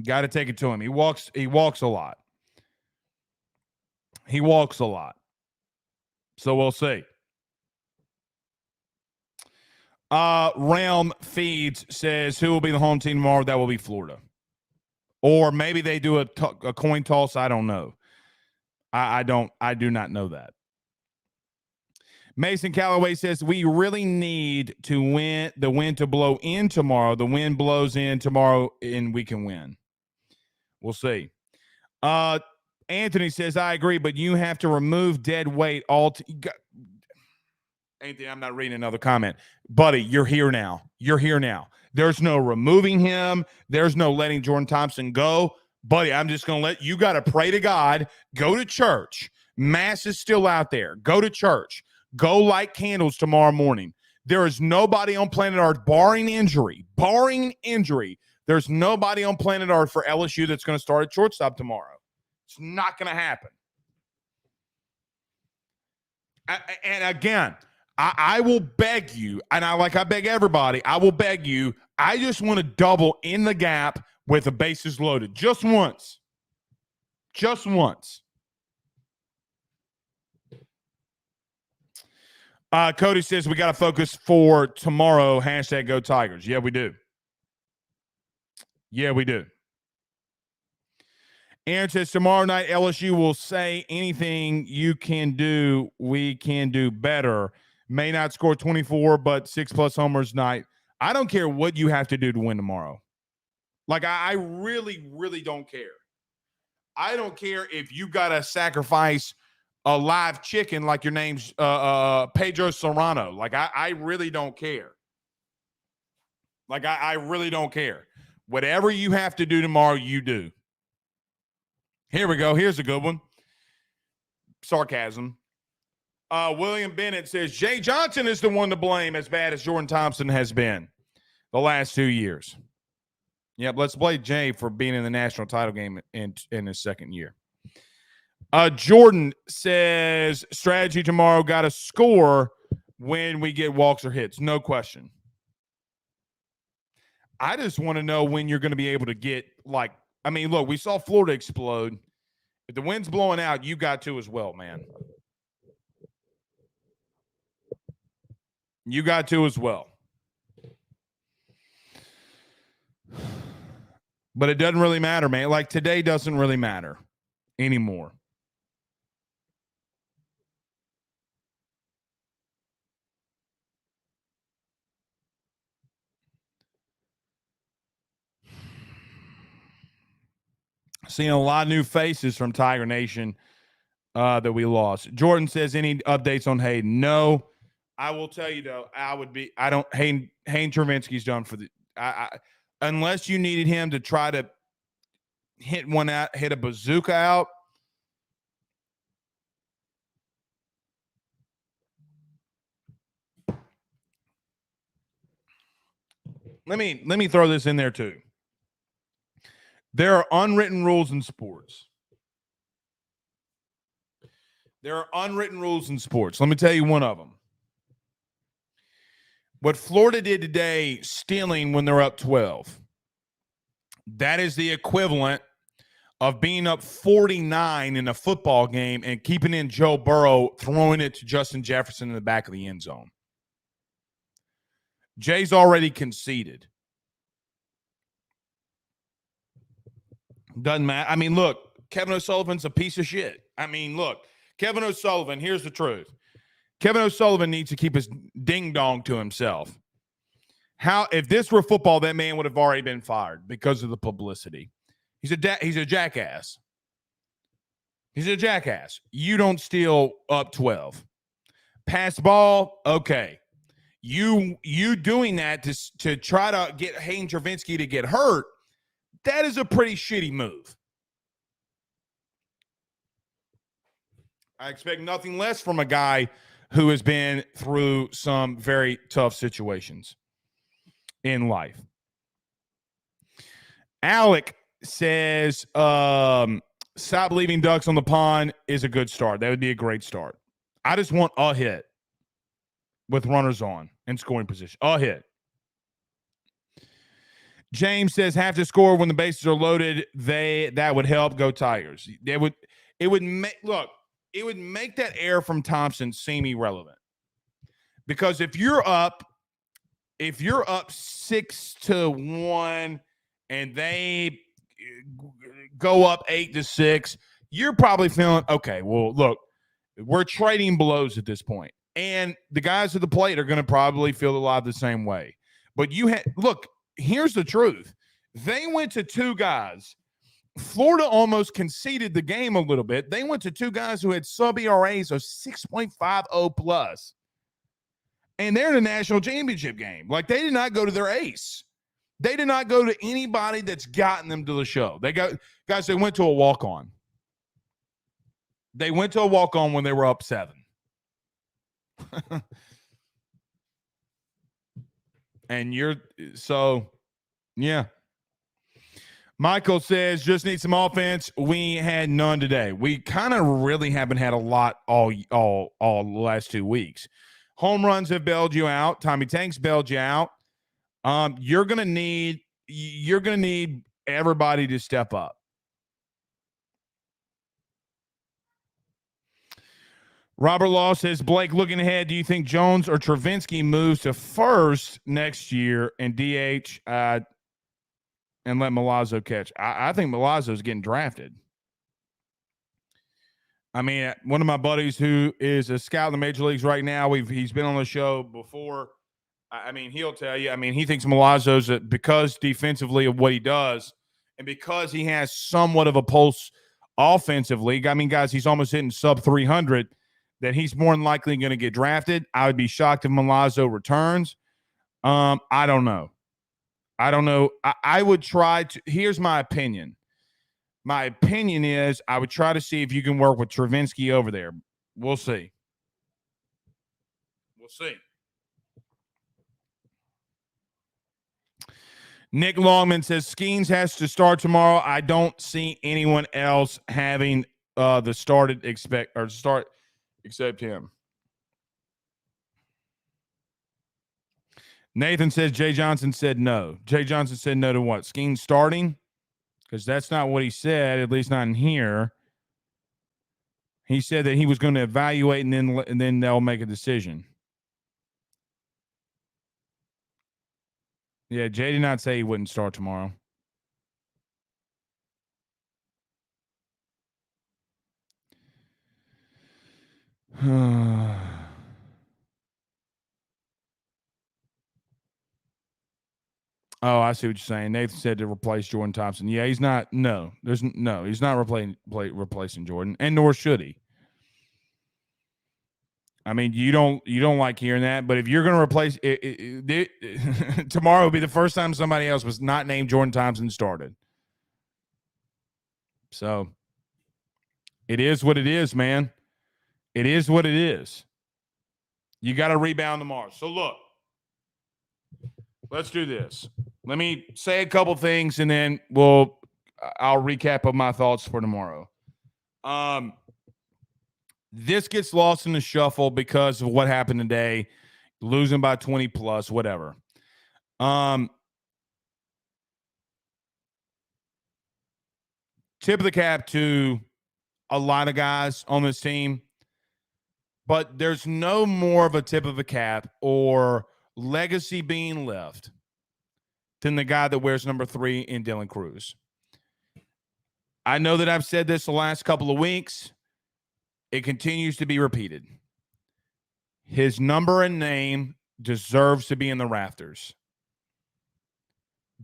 Got to take it to him. He walks a lot. He walks a lot. So we'll see. Realm Feeds says, who will be the home team tomorrow? That will be Florida. Or maybe they do a coin toss. I don't know. I do not know that. Mason Calloway says, we really need to win the wind to blow in tomorrow. The wind blows in tomorrow and we can win. We'll see. Anthony says, I agree, but you have to remove dead weight Anthony, I'm not reading another comment. Buddy, you're here now. You're here now. There's no removing him. There's no letting Jordan Thompson go. Buddy, I'm just going to let you got to pray to God. Go to church. Mass is still out there. Go to church. Go light candles tomorrow morning. There is nobody on planet Earth, barring injury, there's nobody on planet Earth for LSU that's going to start at shortstop tomorrow. It's not going to happen. And again, I will beg you, and I beg everybody, I will beg you, I just want to double in the gap with the bases loaded. Just once. Just once. Cody says we got to focus for tomorrow. Hashtag Go Tigers. Yeah, we do. Yeah, we do. Aaron says tomorrow night LSU will say anything you can do, we can do better. May not score 24, but 6+ homers night. I don't care what you have to do to win tomorrow. Like, I really, really don't care. I don't care if you got to sacrifice a live chicken like your name's Pedro Serrano. Like, I really don't care. Like, I really don't care. Whatever you have to do tomorrow, you do. Here we go. Here's a good one. Sarcasm. William Bennett says, Jay Johnson is the one to blame as bad as Jordan Thompson has been the last 2 years. Yep, let's blame Jay for being in the national title game in his second year. Jordan says, strategy tomorrow, got to score when we get walks or hits. No question. I just want to know when you're going to be able to get, like, I mean, look, we saw Florida explode. If the wind's blowing out, you got to as well, man. You got to as well. But it doesn't really matter, man. Like, today doesn't really matter anymore. Seeing a lot of new faces from Tiger Nation that we lost. Jordan says, any updates on Hayden? No. I will tell you, though, Hayden Travinsky's done for the, unless you needed him to try to hit a bazooka out. Let me throw this in there too. There are unwritten rules in sports. There are unwritten rules in sports. Let me tell you one of them. What Florida did today, stealing when they're up 12, that is the equivalent of being up 49 in a football game and keeping in Joe Burrow, throwing it to Justin Jefferson in the back of the end zone. Jay's already conceded. Doesn't matter. I mean, look, Kevin O'Sullivan's a piece of shit. I mean, look, Kevin O'Sullivan, here's the truth. Kevin O'Sullivan needs to keep his ding-dong to himself. If this were football, that man would have already been fired because of the publicity. He's a jackass. He's a jackass. You don't steal up 12. Pass ball, okay. You doing that to try to get Hayden Travinsky to get hurt, that is a pretty shitty move. I expect nothing less from a guy who has been through some very tough situations in life. Alec says, stop leaving ducks on the pond is a good start. That would be a great start. I just want a hit with runners on and scoring position. A hit. James says, have to score when the bases are loaded. That would help. Go Tigers. It would make that error from Thompson seem irrelevant. Because if you're up 6-1 and they go up 8-6, you're probably feeling, okay, well, look, we're trading blows at this point. And the guys at the plate are going to probably feel a lot the same way. But look, here's the truth. They went to two guys. Florida almost conceded the game a little bit. They went to two guys who had sub-ERAs of 6.50 plus. And they're in a national championship game. Like, they did not go to their ace. They did not go to anybody that's gotten them to the show. They went to a walk-on. They went to a walk-on when they were up 7. And yeah. Michael says, just need some offense. We had none today. We kind of really haven't had a lot all the last 2 weeks. Home runs have bailed you out. Tommy Tanks bailed you out. You're gonna need everybody to step up. Robert Law says, Blake, looking ahead, do you think Jones or Travinsky moves to first next year and DH and let Milazzo catch? I think Milazzo's getting drafted. I mean, one of my buddies who is a scout in the major leagues right now, he's been on the show before. I mean, he'll tell you, I mean, he thinks Milazzo's because defensively of what he does and because he has somewhat of a pulse offensively. I mean, guys, he's almost hitting sub 300, that he's more than likely going to get drafted. I would be shocked if Milazzo returns. I don't know. I would try to – here's my opinion. My opinion is I would try to see if you can work with Travinsky over there. We'll see. Nick Longman says Skeens has to start tomorrow. I don't see anyone else having the start except him. Nathan says Jay Johnson said no. Jay Johnson said no to what? Skeen starting? Because that's not what he said, at least not in here. He said that he was going to evaluate and then they'll make a decision. Yeah, Jay did not say he wouldn't start tomorrow. Oh, I see what you're saying. Nathan said to replace Jordan Thompson. Yeah, he's not. No, he's not replacing Jordan, and nor should he. I mean, you don't like hearing that, but if you're going to replace tomorrow will be the first time somebody else was not named Jordan Thompson started. So it is what it is, man. It is what it is. You got to rebound tomorrow. So look, let's do this. Let me say a couple things, and then I'll recap of my thoughts for tomorrow. This gets lost in the shuffle because of what happened today, losing by 20 plus, whatever. Tip of the cap to a lot of guys on this team, but there's no more of a tip of a cap or legacy being left than the guy that wears number 3 in Dylan Cruz. I know that I've said this the last couple of weeks. It continues to be repeated. His number and name deserves to be in the rafters.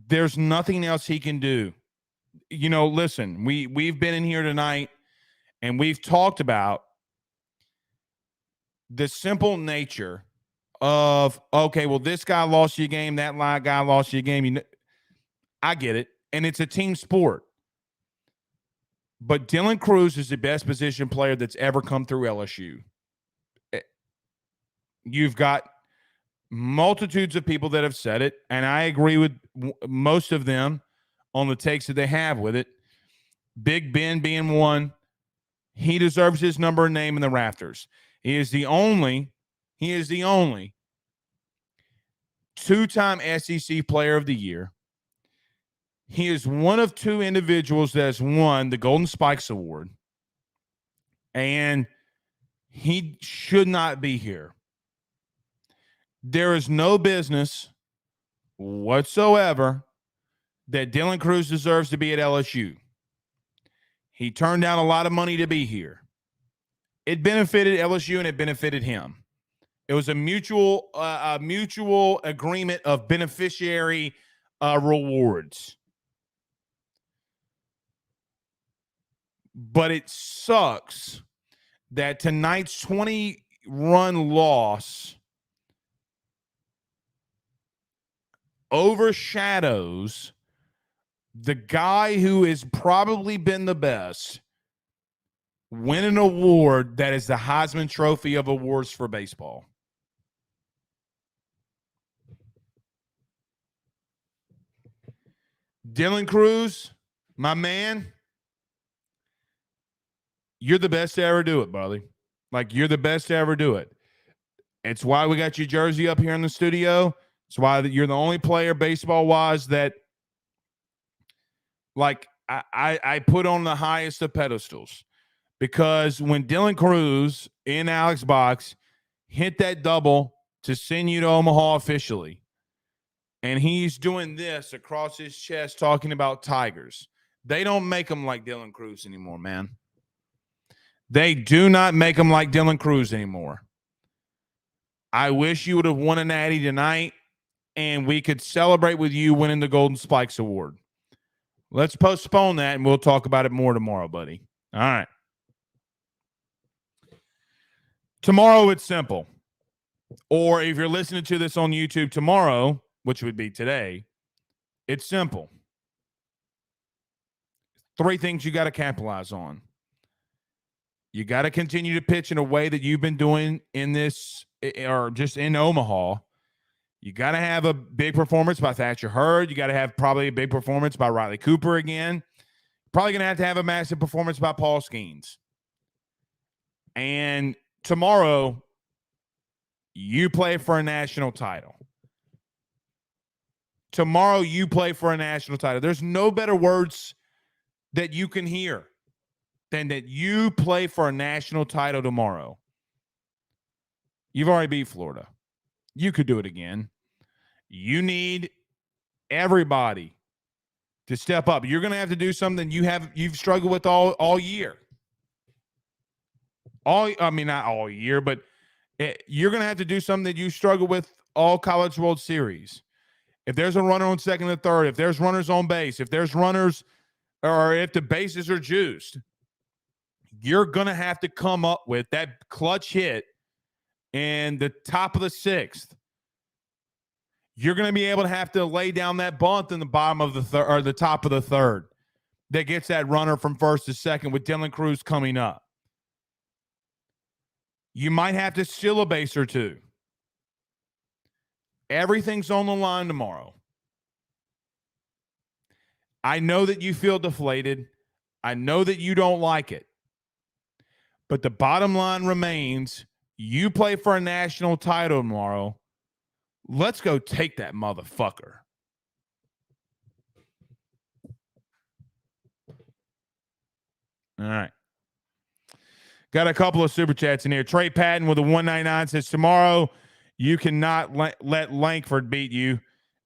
There's nothing else he can do. You know, listen, we've been in here tonight and we've talked about the simple nature of, okay, well, this guy lost you a game, that guy lost you a game. I get it. And it's a team sport. But Dylan Cruz is the best position player that's ever come through LSU. You've got multitudes of people that have said it, and I agree with most of them on the takes that they have with it. Big Ben being one. He deserves his number and name in the rafters. He is the only two-time SEC Player of the Year. He is one of 2 individuals that has won the Golden Spikes Award, and he should not be here. There is no business whatsoever that Dylan Cruz deserves to be at LSU. He turned down a lot of money to be here. It benefited LSU and it benefited him. It was a mutual agreement of beneficiary rewards. But it sucks that tonight's 20-run loss overshadows the guy who has probably been the best win an award that is the Heisman Trophy of awards for baseball. Dylan Cruz, my man, you're the best to ever do it, brother. Like, you're the best to ever do it. It's why we got your jersey up here in the studio. It's why you're the only player baseball-wise that, like, I put on the highest of pedestals. Because when Dylan Cruz in Alex Box hit that double to send you to Omaha officially, and he's doing this across his chest talking about Tigers, they don't make him like Dylan Cruz anymore, man. They do not make him like Dylan Cruz anymore. I wish you would have won a natty tonight, and we could celebrate with you winning the Golden Spikes Award. Let's postpone that, and we'll talk about it more tomorrow, buddy. All right. Tomorrow, it's simple. Or if you're listening to this on YouTube tomorrow, which would be today, it's simple. 3 things you got to capitalize on. You got to continue to pitch in a way that you've been doing in this, or just in Omaha. You got to have a big performance by Thatcher Hurd. You got to have probably a big performance by Riley Cooper again. Probably going to have a massive performance by Paul Skeens. And tomorrow, you play for a national title. tomorrow you play for a national title. There's no better words that you can hear than that you play for a national title tomorrow. You've already beat Florida. You could do it again. You need everybody to step up. You're going to have to do something you've struggled with all year. Not all year, but you're going to have to do something that you struggle with all College World Series. If there's a runner on second and third, if there's runners on base, if there's runners, or if the bases are juiced, you're going to have to come up with that clutch hit in the top of the sixth. You're going to be able to have to lay down that bunt in the bottom of the third or the top of the third that gets that runner from first to second with Dylan Cruz coming up. You might have to steal a base or two. Everything's on the line tomorrow. I know that you feel deflated. I know that you don't like it. But the bottom line remains, you play for a national title tomorrow. Let's go take that motherfucker. All right. Got a couple of super chats in here. Trey Patton with a 199 says, tomorrow you cannot let Langford beat you.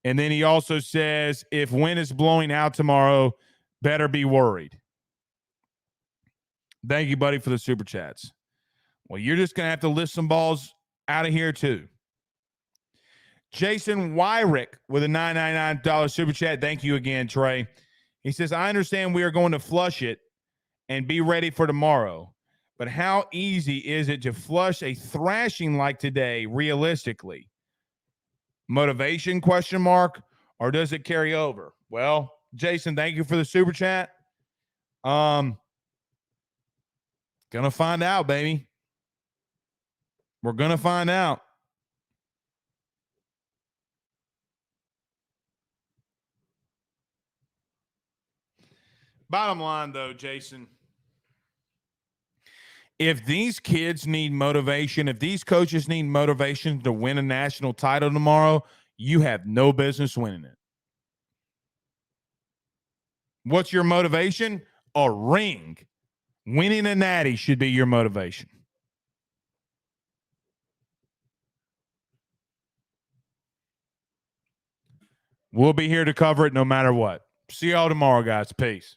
And then he also says, if wind is blowing out tomorrow, better be worried. Thank you, buddy, for the super chats. Well, you're just going to have to lift some balls out of here, too. Jason Wyrick with a $999 super chat. Thank you again, Trey. He says, I understand we are going to flush it and be ready for tomorrow. But how easy is it to flush a thrashing like today realistically? Motivation, ? Or does it carry over? Well, Jason, thank you for the super chat. Gonna find out, baby. We're gonna find out. Bottom line, though, Jason, if these kids need motivation, if these coaches need motivation to win a national title tomorrow, you have no business winning it. What's your motivation? A ring. Winning a natty should be your motivation. We'll be here to cover it no matter what. See y'all tomorrow, guys. Peace.